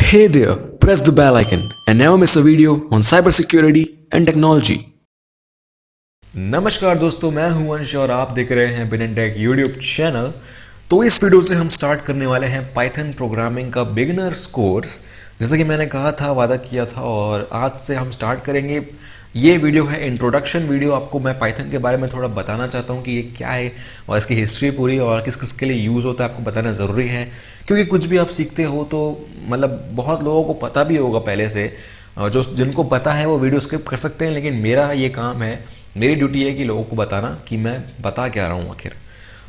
Hey there, press the bell icon and never miss a video on cybersecurity and technology. नमस्कार दोस्तों, मैं हूं अंश और आप देख रहे हैं बिनेटेक यूट्यूब चैनल। तो इस वीडियो से हम स्टार्ट करने वाले हैं पाइथन प्रोग्रामिंग का बिगिनर्स कोर्स। जैसा कि मैंने कहा था, वादा किया था, और आज से हम स्टार्ट करेंगे। ये वीडियो है इंट्रोडक्शन वीडियो। आपको मैं पाइथन के बारे में थोड़ा बताना चाहता हूँ कि ये क्या है और इसकी हिस्ट्री पूरी और किस किस के लिए यूज़ होता है, आपको बताना ज़रूरी है। क्योंकि कुछ भी आप सीखते हो तो मतलब बहुत लोगों को पता भी होगा पहले से, जो जिनको पता है वो वीडियो स्किप कर सकते हैं, लेकिन मेरा ये काम है, मेरी ड्यूटी है कि लोगों को बताना कि मैं बता क्या रहा हूँ आखिर।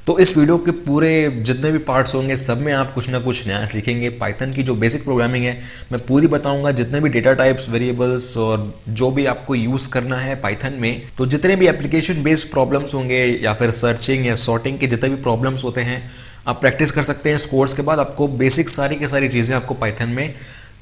तो इस वीडियो के पूरे जितने भी पार्ट्स होंगे सब में आप कुछ ना कुछ नया सीखेंगे। पाइथन की जो बेसिक प्रोग्रामिंग है मैं पूरी बताऊंगा, जितने भी डेटा टाइप्स, वेरिएबल्स और जो भी आपको यूज़ करना है पाइथन में। तो जितने भी एप्लीकेशन बेस्ड प्रॉब्लम्स होंगे या फिर सर्चिंग या सॉर्टिंग के जितने भी प्रॉब्लम्स होते हैं आप प्रैक्टिस कर सकते हैं। इस कोर्स के बाद आपको बेसिक सारी की सारी चीज़ें आपको पाइथन में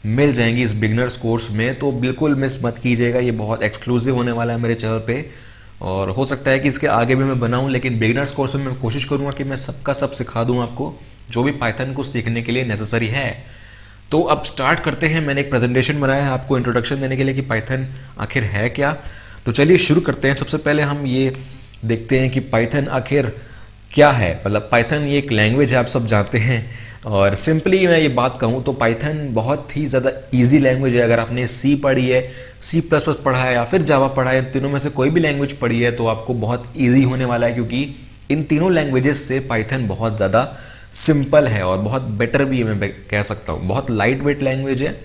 मिल जाएंगी इस बिगनर्स कोर्स में। तो बिल्कुल मिस मत कीजिएगा, ये बहुत एक्सक्लूसिव होने वाला है मेरे चैनल पे, और हो सकता है कि इसके आगे भी मैं बनाऊं, लेकिन बिगिनर्स कोर्स में मैं कोशिश करूंगा कि मैं सबका सब सिखा दूं आपको, जो भी पाइथन को सीखने के लिए नेसेसरी है। तो अब स्टार्ट करते हैं। मैंने एक प्रेजेंटेशन बनाया है आपको इंट्रोडक्शन देने के लिए कि पाइथन आखिर है क्या। तो चलिए शुरू करते हैं। सबसे पहले हम ये देखते हैं कि पाइथन आखिर क्या है। मतलब पाइथन ये एक लैंग्वेज है, आप सब जानते हैं, और सिंपली मैं ये बात कहूँ तो पाइथन बहुत ही ज़्यादा इजी लैंग्वेज है। अगर आपने सी पढ़ी है, सी प्लस प्लस पढ़ा है या फिर जावा पढ़ा है, तीनों में से कोई भी लैंग्वेज पढ़ी है तो आपको बहुत इजी होने वाला है, क्योंकि इन तीनों लैंग्वेजेस से पाइथन बहुत ज़्यादा सिंपल है और बहुत बेटर भी है, मैं कह सकता हूँ। बहुत लाइट वेट लैंग्वेज है।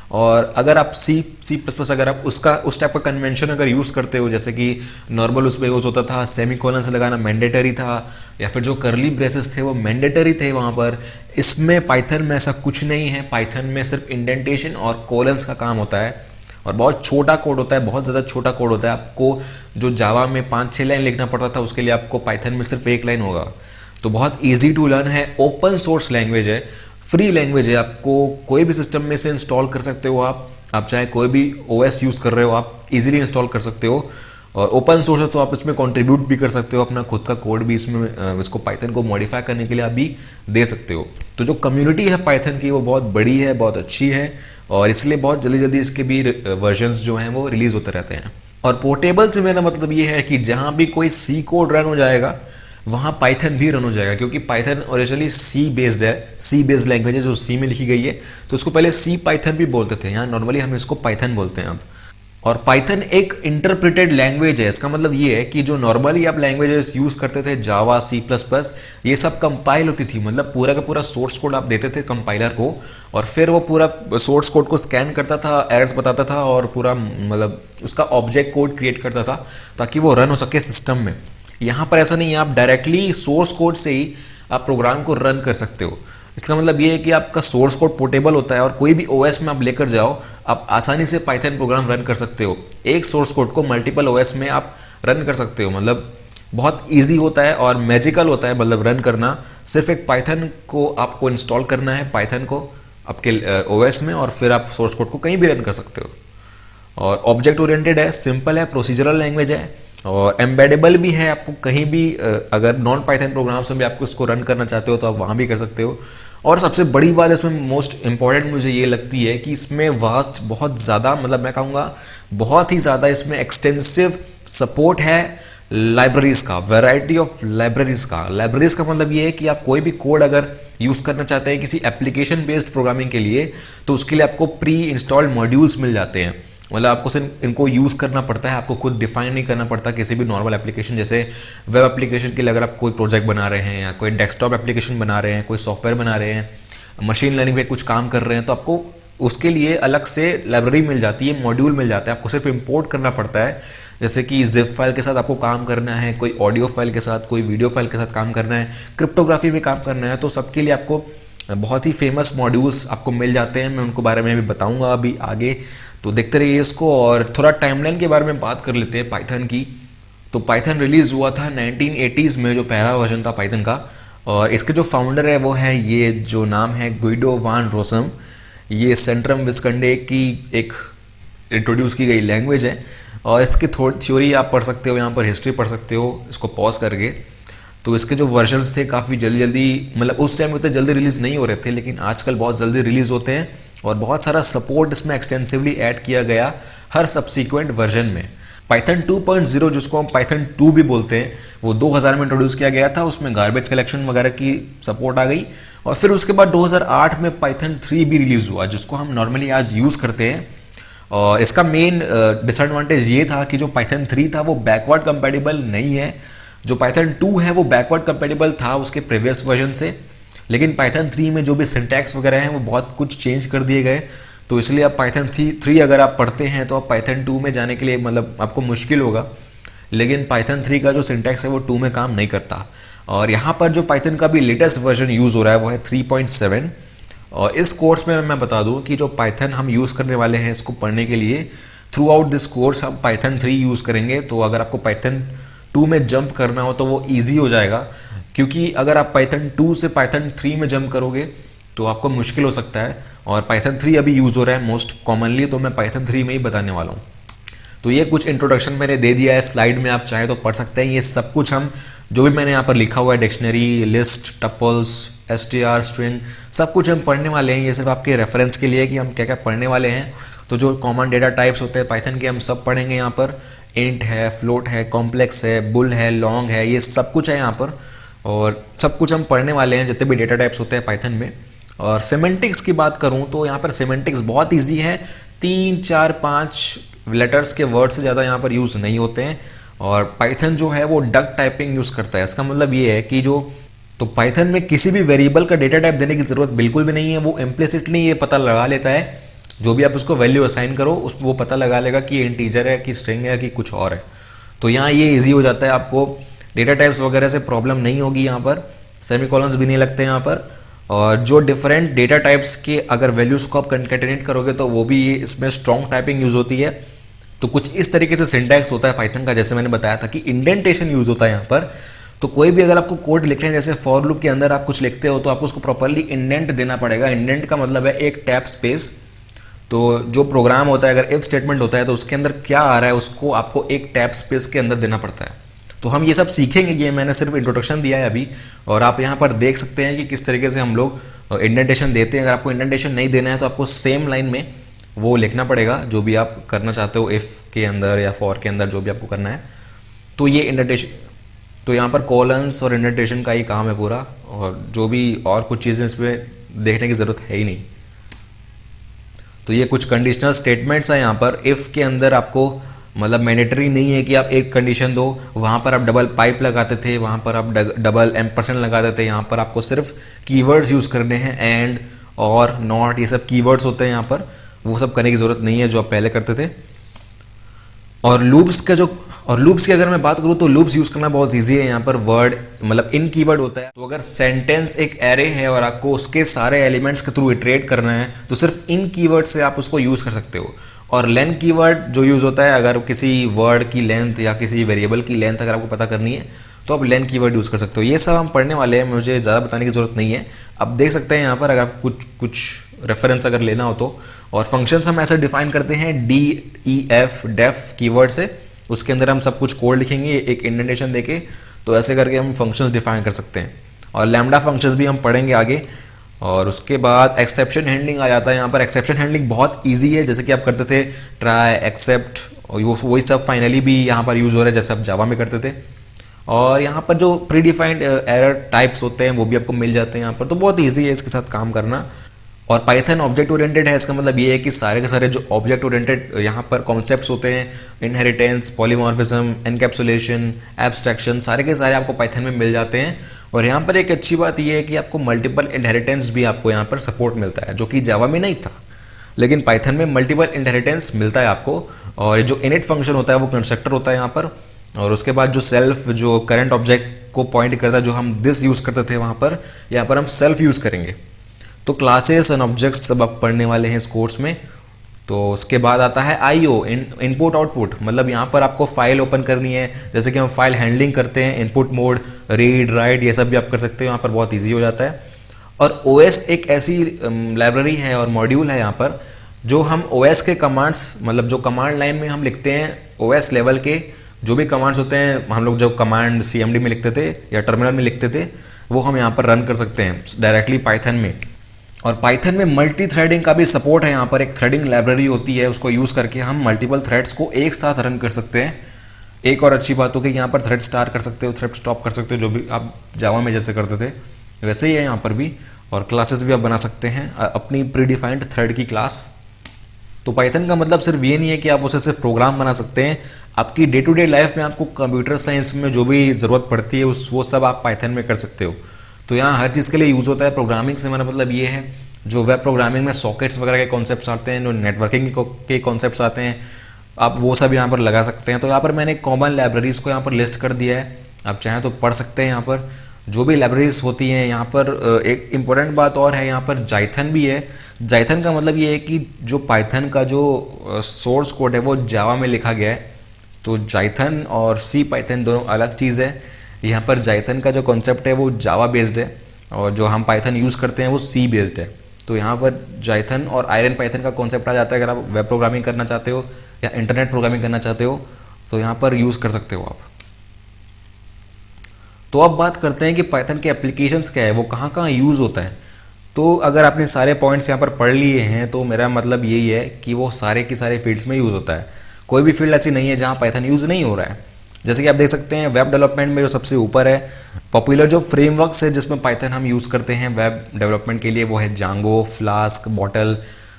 और अगर आप सी प्लस प्लस अगर आप उसका उस टाइप का कन्वेंशन अगर यूज़ करते हो, जैसे कि नॉर्मल उसमें यूज़ होता था, सेमीकोलन से लगाना मैंडेटरी था, या फिर जो करली ब्रेसेस थे वो मैंडेटरी थे वहाँ पर। इसमें पाइथन में ऐसा कुछ नहीं है। पाइथन में सिर्फ इंडेंटेशन और कोलन्स का काम होता है, और बहुत छोटा कोड होता है, बहुत ज़्यादा छोटा कोड होता है। आपको जो जावा में 5-6 लाइन लिखना पड़ता था, उसके लिए आपको पाइथन में सिर्फ 1 लाइन होगा। तो बहुत ईजी टू लर्न है। ओपन सोर्स लैंग्वेज है, फ्री लैंग्वेज है। आपको कोई भी सिस्टम में से इंस्टॉल कर सकते हो। आप चाहे कोई भी ओएस यूज़ कर रहे हो, आप इजीली इंस्टॉल कर सकते हो। और ओपन सोर्स है तो आप इसमें कंट्रीब्यूट भी कर सकते हो, अपना खुद का कोड भी इसमें इसको पाइथन को मॉडिफाई करने के लिए आप भी दे सकते हो। तो जो कम्युनिटी है पाइथन की वो बहुत बड़ी है, बहुत अच्छी है, और इसलिए बहुत जल्दी जल्दी इसके भी वर्जन्स जो हैं वो रिलीज़ होते रहते हैं। और पोर्टेबल से मेरा मतलब ये है कि जहाँ भी कोई सी कोड रन हो जाएगा वहाँ पाइथन भी रन हो जाएगा, क्योंकि पाइथन ओरिजिनली सी बेस्ड है। सी बेस्ड लैंग्वेज है जो सी में लिखी गई है, तो इसको पहले सी पाइथन भी बोलते थे। यहाँ नॉर्मली हम इसको पाइथन बोलते हैं अब। और पाइथन एक इंटरप्रिटेड लैंग्वेज है। इसका मतलब ये है कि जो नॉर्मली आप लैंग्वेजेस यूज़ करते थे, जावा, सी प्लस प्लस, ये सब कंपाइल होती थी। मतलब पूरा का पूरा सोर्स कोड आप देते थे कंपाइलर को, और फिर वो पूरा सोर्स कोड को स्कैन करता था, एरर्स बताता था, और पूरा मतलब उसका ऑब्जेक्ट कोड क्रिएट करता था ताकि वो रन हो सके सिस्टम में। यहाँ पर ऐसा नहीं है, आप डायरेक्टली सोर्स कोड से ही आप प्रोग्राम को रन कर सकते हो। इसका मतलब ये है कि आपका सोर्स कोड पोर्टेबल होता है, और कोई भी ओएस में आप लेकर जाओ, आप आसानी से पाइथन प्रोग्राम रन कर सकते हो। एक सोर्स कोड को मल्टीपल ओएस में आप रन कर सकते हो। मतलब बहुत इजी होता है और मैजिकल होता है, मतलब रन करना। सिर्फ एक पाइथन को आपको इंस्टॉल करना है, पाइथन को आपके ओएस में, और फिर आप सोर्स कोड को कहीं भी रन कर सकते हो। और ऑब्जेक्ट ओरिएंटेड है, सिंपल है, प्रोसीजरल लैंग्वेज है, और एम्बेडेबल भी है। आपको कहीं भी अगर नॉन पाइथन प्रोग्राम्स में भी आपको इसको रन करना चाहते हो तो आप वहाँ भी कर सकते हो। और सबसे बड़ी बात इसमें मोस्ट इंपॉर्टेंट मुझे ये लगती है कि इसमें वास्ट बहुत ज़्यादा, मतलब मैं कहूँगा बहुत ही ज़्यादा इसमें एक्सटेंसिव सपोर्ट है लाइब्रेरीज़ का, वैरायटी ऑफ लाइब्रेरीज़ का। लाइब्रेरीज़ का मतलब ये है कि आप कोई भी कोड अगर यूज़ करना चाहते हैं किसी एप्लीकेशन बेस्ड प्रोग्रामिंग के लिए, तो उसके लिए आपको प्री इंस्टॉल्ड मॉड्यूल्स मिल जाते हैं। मतलब आपको सिर्फ इनको यूज़ करना पड़ता है, आपको खुद डिफाइन नहीं करना पड़ता। किसी भी नॉर्मल एप्लीकेशन, जैसे वेब एप्लीकेशन के लिए अगर आप कोई प्रोजेक्ट बना रहे हैं, या कोई डेस्कटॉप एप्लीकेशन बना रहे हैं, कोई सॉफ्टवेयर बना रहे हैं, मशीन लर्निंग पे कुछ काम कर रहे हैं, तो आपको उसके लिए अलग से लाइब्रेरी मिल जाती है, मॉड्यूल मिल जाता है। आपको सिर्फ इंपोर्ट करना पड़ता है। जैसे कि जिप फाइल के साथ आपको काम करना है, कोई ऑडियो फाइल के साथ, कोई वीडियो फाइल के साथ काम करना है, क्रिप्टोग्राफी में काम करना है, तो सबके लिए आपको बहुत ही फेमस मॉड्यूल्स आपको मिल जाते हैं। मैं उनको बारे में भी बताऊँगा अभी आगे, तो देखते रहिए इसको। और थोड़ा टाइमलाइन के बारे में बात कर लेते हैं पाइथन की। तो पाइथन रिलीज़ हुआ था 1980s में, जो पहला वर्जन था पाइथन का। और इसके जो फाउंडर है वो है, ये जो नाम है गुइडो वान रोसम। ये सेंट्रम विस्कंडे की एक इंट्रोड्यूस की गई लैंग्वेज है, और इसकी थ्योरी आप पढ़ सकते हो, यहाँ पर हिस्ट्री पढ़ सकते हो इसको पॉज करके। तो इसके जो वर्जन्स थे काफ़ी जल्दी जल्दी, मतलब उस टाइम उतने जल्दी रिलीज़ नहीं हो रहे थे, लेकिन आजकल बहुत जल्दी रिलीज़ होते हैं और बहुत सारा सपोर्ट इसमें एक्सटेंसिवली ऐड किया गया हर सब्सिक्वेंट वर्जन में। पाइथन 2.0 जिसको हम पाइथन 2 भी बोलते हैं, वो 2000 में इंट्रोड्यूस किया गया था। उसमें गार्बेज कलेक्शन वगैरह की सपोर्ट आ गई और फिर उसके बाद 2008 में पाइथन 3 भी रिलीज़ हुआ, जिसको हम नॉर्मली आज यूज़ करते हैं। और इसका मेन डिसएडवांटेज ये था कि जो पाइथन 3 था वो बैकवर्ड कंपैटिबल नहीं है। जो पाइथन 2 है वो बैकवर्ड कंपैटिबल था उसके प्रीवियस वर्जन से, लेकिन पाइथन 3 में जो भी सिंटैक्स वगैरह हैं वो बहुत कुछ चेंज कर दिए गए। तो इसलिए अब पाइथन 3 अगर आप पढ़ते हैं तो अब पाइथन 2 में जाने के लिए मतलब आपको मुश्किल होगा, लेकिन पाइथन 3 का जो सिंटैक्स है वो 2 में काम नहीं करता। और यहाँ पर जो पाइथन का भी लेटेस्ट वर्जन यूज़ हो रहा है वो है 3.7। और इस कोर्स में मैं बता दूं कि जो पाइथन हम यूज़ करने वाले हैं इसको पढ़ने के लिए, थ्रू आउट दिस कोर्स हम पाइथन 3 यूज़ करेंगे। तो अगर आपको पाइथन 2 में जंप करना हो तो वो ईजी हो जाएगा, क्योंकि अगर आप पाइथन 2 से पाइथन 3 में जंप करोगे तो आपको मुश्किल हो सकता है। और पाइथन 3 अभी यूज़ हो रहा है मोस्ट कॉमनली, तो मैं पाइथन 3 में ही बताने वाला हूँ। तो ये कुछ इंट्रोडक्शन मैंने दे दिया है स्लाइड में, आप चाहे तो पढ़ सकते हैं। ये सब कुछ हम जो भी मैंने यहाँ पर लिखा हुआ है, dictionary, list, tuples, str, string, सब कुछ हम पढ़ने वाले हैं। ये सिर्फ आपके रेफरेंस के लिए कि हम क्या क्या पढ़ने वाले हैं। तो जो कॉमन डेटा टाइप्स होते हैं पाइथन के हम सब पढ़ेंगे यहाँ पर। इंट है, फ्लोट है, कॉम्प्लेक्स है, बुल है, लॉन्ग है, ये सब कुछ है यहाँ पर। और सब कुछ हम पढ़ने वाले हैं जितने भी डेटा टाइप्स होते हैं पाइथन में। और सिमेंटिक्स की बात करूँ तो यहाँ पर सिमेंटिक्स बहुत ईजी है। 3, 4, 5 लेटर्स के वर्ड से ज़्यादा यहाँ पर यूज़ नहीं होते हैं। और पाइथन जो है वो डक टाइपिंग यूज़ करता है। इसका मतलब ये है कि तो पाइथन में किसी भी वेरिएबल का डेटा टाइप देने की ज़रूरत बिल्कुल भी नहीं है। वो इम्प्लिसिटली ये पता लगा लेता है, जो भी आप उसको वैल्यू असाइन करो वो पता लगा लेगा कि इंटीजर है कि स्ट्रिंग है कि कुछ और है। तो यहाँ ये ईजी हो जाता है, आपको डेटा टाइप्स वगैरह से प्रॉब्लम नहीं होगी। यहाँ पर सेमीकोलन्स भी नहीं लगते यहाँ पर। और जो डिफरेंट डेटा टाइप्स के अगर वैल्यूज़ को आप कंकैटिनेट करोगे तो वो भी इसमें स्ट्रॉन्ग टाइपिंग यूज़ होती है। तो कुछ इस तरीके से सिंटैक्स होता है पाइथन का, जैसे मैंने बताया था कि इंडेंटेशन यूज़ होता है यहाँ पर। तो कोई भी अगर आपको कोड लिखना है, जैसे फॉर लूप के अंदर आप कुछ लिखते हो तो आपको उसको प्रॉपरली इंडेंट देना पड़ेगा। इंडेंट का मतलब है एक टैब स्पेस। तो जो प्रोग्राम होता है, अगर इफ स्टेटमेंट होता है तो उसके अंदर क्या आ रहा है उसको आपको एक टैब स्पेस के अंदर देना पड़ता है। तो हम ये सब सीखेंगे, ये मैंने सिर्फ इंट्रोडक्शन दिया है अभी। और आप यहाँ पर देख सकते हैं कि किस तरीके से हम लोग इंडेंटेशन देते हैं। अगर आपको इंडेंटेशन नहीं देना है तो आपको सेम लाइन में वो लिखना पड़ेगा जो भी आप करना चाहते हो, इफ़ के अंदर या फॉर के अंदर जो भी आपको करना है। तो ये इंडेंटेशन, तो यहाँ पर कॉलन्स और इंडेंटेशन का ही काम है पूरा, और जो भी और कुछ चीज़ें इसमें देखने की ज़रूरत है ही नहीं। तो ये कुछ कंडीशनल स्टेटमेंट्स हैं यहाँ पर। इफ़ के अंदर आपको मतलब मैंडेटरी नहीं है कि आप एक कंडीशन दो, वहाँ पर आप डबल पाइप लगाते थे, वहाँ पर आप डबल एम्परसेंड लगाते थे। यहाँ पर आपको सिर्फ कीवर्ड्स यूज़ करने हैं, एंड और नॉट, ये सब कीवर्ड्स होते हैं यहाँ पर। वो सब करने की ज़रूरत नहीं है जो आप पहले करते थे। और लूप्स की अगर मैं बात करूँ तो लूप्स यूज़ करना बहुत ईजी है। यहाँ पर वर्ड मतलब इन कीवर्ड होता है। तो अगर सेंटेंस एक एरे है और आपको उसके सारे एलिमेंट्स के थ्रू इटरेट करना है तो सिर्फ इन कीवर्ड से आप उसको यूज़ कर सकते हो। और लेंथ कीवर्ड जो यूज़ होता है, अगर किसी वर्ड की लेंथ या किसी वेरिएबल की लेंथ अगर आपको पता करनी है तो आप लेंथ कीवर्ड यूज़ कर सकते हो। ये सब हम पढ़ने वाले हैं, मुझे ज़्यादा बताने की ज़रूरत नहीं है। अब देख सकते हैं यहाँ पर, अगर आप कुछ रेफरेंस अगर लेना हो तो। और फंक्शंस हम ऐसे डिफाइन करते हैं DEF डेफ कीवर्ड से। उसके अंदर हम सब कुछ कोड लिखेंगे एक इंडेंटेशन देके, तो ऐसे करके हम फंक्शंस डिफाइन कर सकते हैं। और लैम्डा फंक्शंस भी हम पढ़ेंगे आगे। और उसके बाद एक्सेप्शन हैंडलिंग आ जाता है यहाँ पर। एक्सेप्शन हैंडलिंग बहुत ईजी है, जैसे कि आप करते थे ट्राई, एक्सेप्ट, और वही सब फाइनली भी यहाँ पर यूज़ हो रहा है जैसे आप जावा में करते थे। और यहाँ पर जो प्री डिफाइंड एरर टाइप्स होते हैं वो भी आपको मिल जाते हैं यहाँ पर। तो बहुत ईजी है इसके साथ काम करना। और पाइथन ऑब्जेक्ट ओरिएंटेड है। इसका मतलब ये है कि सारे के सारे जो ऑब्जेक्ट ओरिएंटेड यहाँ पर कॉन्सेप्ट्स होते हैं, इनहेरिटेंस, पॉलीमॉर्फिज्म, एनकैप्सुलेशन, एब्स्ट्रैक्शन, सारे के सारे आपको पाइथन में मिल जाते हैं। और यहाँ पर एक अच्छी बात ये है कि आपको मल्टीपल इनहेरिटेंस भी आपको यहाँ पर सपोर्ट मिलता है, जो कि जावा में नहीं था, लेकिन पाइथन में मल्टीपल इनहेरिटेंस मिलता है आपको। और जो इनिट फंक्शन होता है वो कंस्ट्रक्टर होता है यहाँ पर। और उसके बाद जो सेल्फ, जो करंट ऑब्जेक्ट को पॉइंट करता है, जो हम दिस यूज़ करते थे वहाँ पर, यहाँ पर हम सेल्फ यूज़ करेंगे। तो क्लासेस एंड ऑब्जेक्ट्स सब आप पढ़ने वाले हैं इस कोर्स में। तो उसके बाद आता है IO, इनपुट आउटपुट। मतलब यहाँ पर आपको फाइल ओपन करनी है, जैसे कि हम फाइल हैंडलिंग करते हैं, इनपुट मोड, रीड, राइट, ये सब भी आप कर सकते हो। यहाँ पर बहुत ईजी हो जाता है। और OS एक ऐसी लाइब्रेरी है और मॉड्यूल है यहाँ पर, जो हम OS के कमांड्स, मतलब जो कमांड लाइन में हम लिखते हैं OS लेवल के जो भी कमांड्स होते हैं, हम लोग जो कमांड CMD में लिखते थे या टर्मिनल में लिखते थे, वो हम यहाँ पर रन कर सकते हैं डायरेक्टली पाइथन में। और पाइथन में मल्टी थ्रेडिंग का भी सपोर्ट है। यहाँ पर एक थ्रेडिंग लाइब्रेरी होती है, उसको यूज़ करके हम मल्टीपल थ्रेड्स को एक साथ रन कर सकते हैं। एक और अच्छी बात हो कि यहाँ पर थ्रेड स्टार्ट कर सकते हो, थ्रेड स्टॉप कर सकते हो, जो भी आप जावा में जैसे करते थे वैसे ही है यहाँ पर भी। और क्लासेस भी आप बना सकते हैं अपनी प्रीडिफाइंड थ्रेड की क्लास। तो पाइथन का मतलब सिर्फ ये नहीं है कि आप उसे सिर्फ प्रोग्राम बना सकते हैं, आपकी डे टू डे लाइफ में आपको कंप्यूटर साइंस में जो भी ज़रूरत पड़ती है वो सब आप पाइथन में कर सकते हो। तो यहाँ हर चीज़ के लिए यूज़ होता है। प्रोग्रामिंग से मेरा मतलब ये है, जो वेब प्रोग्रामिंग में सॉकेट्स वगैरह के कॉन्सेप्ट्स आते हैं, जो नेटवर्किंग के कॉन्सेप्ट्स आते हैं, आप वो सब यहाँ पर लगा सकते हैं। तो यहाँ पर मैंने कॉमन लाइब्रेरीज़ को यहाँ पर लिस्ट कर दिया है, आप चाहें तो पढ़ सकते हैं। यहाँ पर जो भी लाइब्रेरीज होती हैं, यहाँ पर एक इम्पोर्टेंट बात और है, यहाँ पर जाइथन भी है। जाइथन का मतलब ये है कि जो पाइथन का जो सोर्स कोड है वो जावा में लिखा गया है। तो जाइथन और सी पाइथन दोनों अलग चीज़ है। यहाँ पर जाइथन का जो कॉन्सेप्ट है वो जावा बेस्ड है, और जो हम पाइथन यूज़ करते हैं वो सी बेस्ड है। तो यहाँ पर जाइथन और आयरन पाइथन का कॉन्सेप्ट आ जाता है। अगर आप वेब प्रोग्रामिंग करना चाहते हो या इंटरनेट प्रोग्रामिंग करना चाहते हो तो यहाँ पर यूज़ कर सकते हो आप। तो अब बात करते हैं कि पाइथन के एप्लीकेशंस क्या है, वो कहाँ कहाँ यूज़ होता है। तो अगर आपने सारे पॉइंट्स यहाँ पर पढ़ लिए हैं तो मेरा मतलब यही है कि वो सारे की सारे फील्ड्स में यूज़ होता है। कोई भी फील्ड ऐसी नहीं है जहाँ पाइथन यूज़ नहीं हो रहा है। जैसे कि आप देख सकते हैं वेब डेवलपमेंट में जो सबसे ऊपर है, पॉपुलर जो फ्रेमवर्क्स है जिसमें पाइथन हम यूज़ करते हैं वेब डेवलपमेंट के लिए, वो है जांगो, फ्लास्क, बॉटल,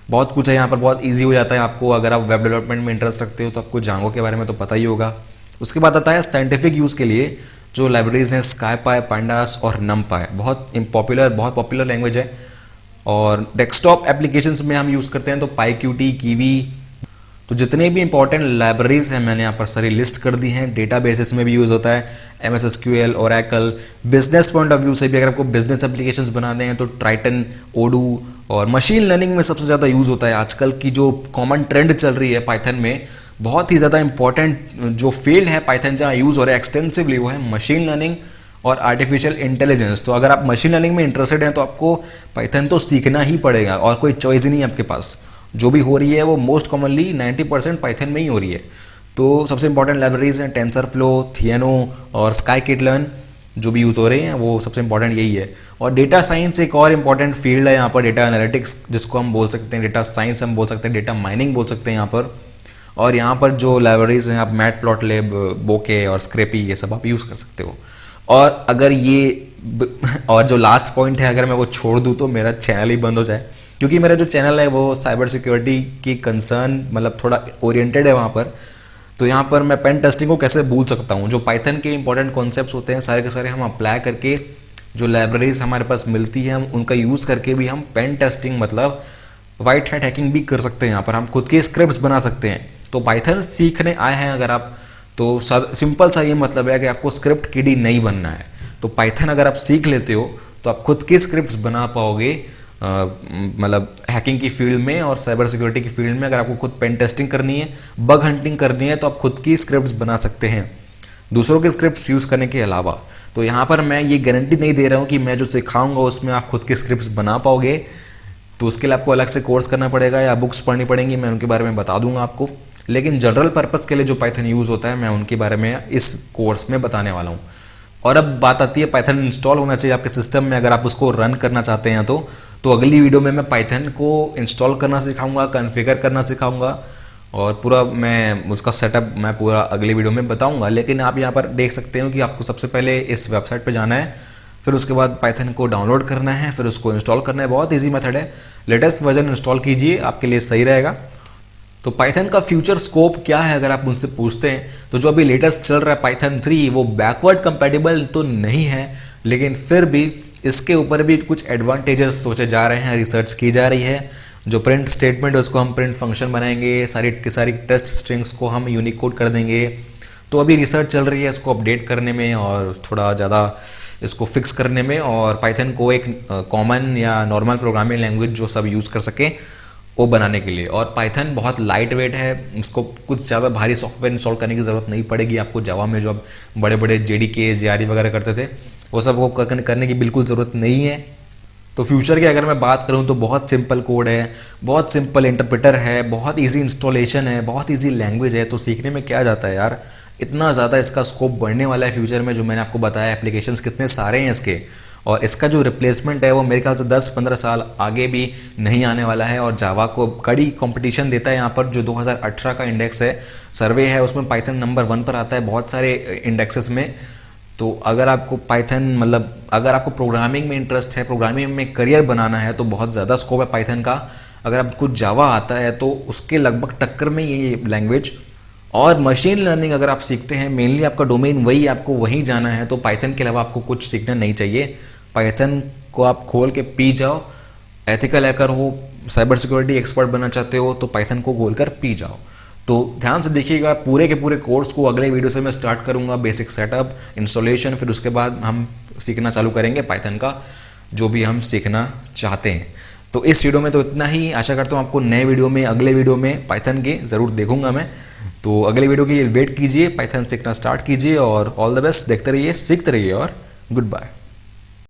बहुत कुछ है यहाँ पर। बहुत ईजी हो जाता है आपको। अगर आप वेब डेवलपमेंट में इंटरेस्ट रखते हो तो आपको जांगो के बारे में तो पता ही होगा। उसके बाद आता है साइंटिफिक यूज़ के लिए जो लाइब्रेरीज हैं, स्काईपाई, पांडास और नमपाई, बहुत पॉपुलर लैंग्वेज है। और डेस्कटॉप एप्लीकेशंस में हम यूज़ करते हैं तो पाईक्यूटी, कीवी, तो जितने भी इंपॉर्टेंट लाइब्रेरीज हैं मैंने यहाँ पर सारी लिस्ट कर दी हैं। डेटाबेसेस में भी यूज़ होता है, MS SQL, Oracle. Business point of view से भी अगर आपको बिजनेस एप्लीकेशंस बनाने हैं तो ट्राइटन, ओडू। और मशीन लर्निंग में सबसे ज़्यादा यूज़ होता है। आजकल की जो कॉमन ट्रेंड चल रही है पाइथन में, बहुत ही ज़्यादा इंपॉर्टेंट जो फील्ड है पाइथन जहाँ यूज़ हो रहा है एक्सटेंसिवली, वो है मशीन लर्निंग और आर्टिफिशियल इंटेलिजेंस। तो अगर आप मशीन लर्निंग में इंटरेस्टेड हैं तो आपको पाइथन तो सीखना ही पड़ेगा, और कोई चॉइस ही नहीं है आपके पास। जो भी हो रही है वो मोस्ट कॉमनली 90% पाइथन में ही हो रही है। तो सबसे इंपॉर्टेंट लाइब्रेरीज हैं टेंसरफ्लो, थियनो और स्काई-किट-लर्न, जो भी यूज़ हो रहे हैं वो सबसे इंपॉर्टेंट यही है। और डेटा साइंस एक और इंपॉर्टेंट फील्ड है यहाँ पर, डेटा एनालिटिक्स जिसको हम बोल सकते हैं, डेटा साइंस हम बोल सकते हैं, डेटा माइनिंग बोल सकते हैं यहाँ पर। और यहाँ पर जो लाइब्रेरीज हैं, आप मैटप्लॉटलिब, बोके और स्क्रैपी, ये सब आप यूज़ कर सकते हो। और अगर ये और जो लास्ट पॉइंट है, अगर मैं वो छोड़ दूँ तो मेरा चैनल ही बंद हो जाए, क्योंकि मेरा जो चैनल है वो साइबर सिक्योरिटी की कंसर्न मतलब थोड़ा ओरिएंटेड है वहाँ पर। तो यहाँ पर मैं पेन टेस्टिंग को कैसे भूल सकता हूँ। जो पाइथन के इंपॉर्टेंट कॉन्सेप्ट्स होते हैं सारे के सारे हम अप्लाई करके, जो लाइब्रेरीज हमारे पास मिलती है हम उनका यूज़ करके भी हम पेन टेस्टिंग मतलब वाइट हैट हैकिंग भी कर सकते हैं। यहाँ पर हम खुद के स्क्रिप्ट्स बना सकते हैं। तो पाइथन सीखने आए हैं अगर आप, तो सिंपल सा ये मतलब है कि आपको स्क्रिप्ट किडी नहीं बनना है। तो पाइथन अगर आप सीख लेते हो तो आप खुद के स्क्रिप्ट्स बना पाओगे, मतलब हैकिंग की फील्ड में और साइबर सिक्योरिटी की फील्ड में। अगर आपको खुद पेन टेस्टिंग करनी है, बग हंटिंग करनी है, तो आप खुद की स्क्रिप्ट्स बना सकते हैं दूसरों के स्क्रिप्ट्स यूज़ करने के अलावा। तो यहाँ पर मैं ये गारंटी नहीं दे रहा हूँ कि मैं जो सिखाऊंगा उसमें आप खुद के स्क्रिप्ट्स बना पाओगे। तो उसके लिए आपको अलग से कोर्स करना पड़ेगा या बुक्स पढ़नी पड़ेंगी, मैं उनके बारे में बता दूंगा आपको। लेकिन जनरल पर्पस के लिए जो पाइथन यूज़ होता है मैं उनके बारे में इस कोर्स में बताने वाला हूँ। और अब बात आती है पाइथन इंस्टॉल होना चाहिए आपके सिस्टम में अगर आप उसको रन करना चाहते हैं। तो अगली वीडियो में मैं पाइथन को इंस्टॉल करना सिखाऊंगा, कॉन्फ़िगर करना सिखाऊंगा, और पूरा मैं उसका सेटअप मैं पूरा अगली वीडियो में बताऊंगा। लेकिन आप यहाँ पर देख सकते हो कि आपको सबसे पहले इस वेबसाइट पर जाना है, फिर उसके बाद पाइथन को डाउनलोड करना है, फिर उसको इंस्टॉल करना है। बहुत ईजी मेथड है, लेटेस्ट वर्जन इंस्टॉल कीजिए, आपके लिए सही रहेगा। तो पाइथन का फ्यूचर स्कोप क्या है अगर आप मुझसे पूछते हैं, तो जो अभी लेटेस्ट चल रहा है पाइथन 3 वो बैकवर्ड कंपैटिबल तो नहीं है, लेकिन फिर भी इसके ऊपर भी कुछ एडवांटेजेस सोचे जा रहे हैं, रिसर्च की जा रही है। जो प्रिंट स्टेटमेंट है उसको हम प्रिंट फंक्शन बनाएंगे, सारी की सारी टेस्ट स्ट्रिंग्स को हम यूनिकोड कर देंगे। तो अभी रिसर्च चल रही है इसको अपडेट करने में और थोड़ा ज़्यादा इसको फिक्स करने में, और पाइथन को एक कॉमन या नॉर्मल प्रोग्रामिंग लैंग्वेज जो सब यूज़ कर सके वो बनाने के लिए। और पाइथन बहुत लाइट वेट है, उसको कुछ ज़्यादा भारी सॉफ्टवेयर इंस्टॉल करने की ज़रूरत नहीं पड़ेगी आपको। जावा में जो अब बड़े बड़े JDK, JRE वगैरह करते थे वो सब को करने की बिल्कुल ज़रूरत नहीं है। तो फ्यूचर की अगर मैं बात करूं तो बहुत सिंपल कोड है, बहुत सिंपल इंटरप्रेटर है, बहुत ईजी इंस्टॉलेशन है, बहुत ईजी लैंग्वेज है। तो सीखने में क्या जाता है यार, इतना ज़्यादा इसका स्कोप बढ़ने वाला है फ्यूचर में, जो मैंने आपको बताया एप्लीकेशंस कितने सारे हैं इसके, और इसका जो रिप्लेसमेंट है वो मेरे ख्याल से 10-15 साल आगे भी नहीं आने वाला है। और जावा को कड़ी कंपटीशन देता है यहाँ पर। जो 2018 का इंडेक्स है, सर्वे है, उसमें पाइथन नंबर 1 पर आता है बहुत सारे इंडेक्सेस में। तो अगर आपको पाइथन मतलब अगर आपको प्रोग्रामिंग में इंटरेस्ट है, प्रोग्रामिंग में करियर बनाना है, तो बहुत ज़्यादा स्कोप है पाइथन का। अगर आपको जावा आता है तो उसके लगभग टक्कर में ये लैंग्वेज। और मशीन लर्निंग अगर आप सीखते हैं, मेनली आपका डोमेन वही, आपको वहीं जाना है, तो पाइथन के अलावा आपको कुछ सीखना नहीं चाहिए। पाइथन को आप खोल के पी जाओ। एथिकल हैकर हो, साइबर सिक्योरिटी एक्सपर्ट बनना चाहते हो, तो पाइथन को खोल कर पी जाओ। तो ध्यान से देखिएगा पूरे के पूरे कोर्स को। अगले वीडियो से मैं स्टार्ट करूंगा बेसिक सेटअप, इंस्टॉलेशन, फिर उसके बाद हम सीखना चालू करेंगे पाइथन का जो भी हम सीखना चाहते हैं। तो इस वीडियो में तो इतना ही। आशा करता हूँ आपको नए वीडियो में, अगले वीडियो में पाइथन के ज़रूर देखूंगा मैं। तो अगले वीडियो के लिए वेट कीजिए, पाइथन सीखना स्टार्ट कीजिए, और ऑल द बेस्ट। देखते रहिए, सीखते रहिए, और गुड बाय।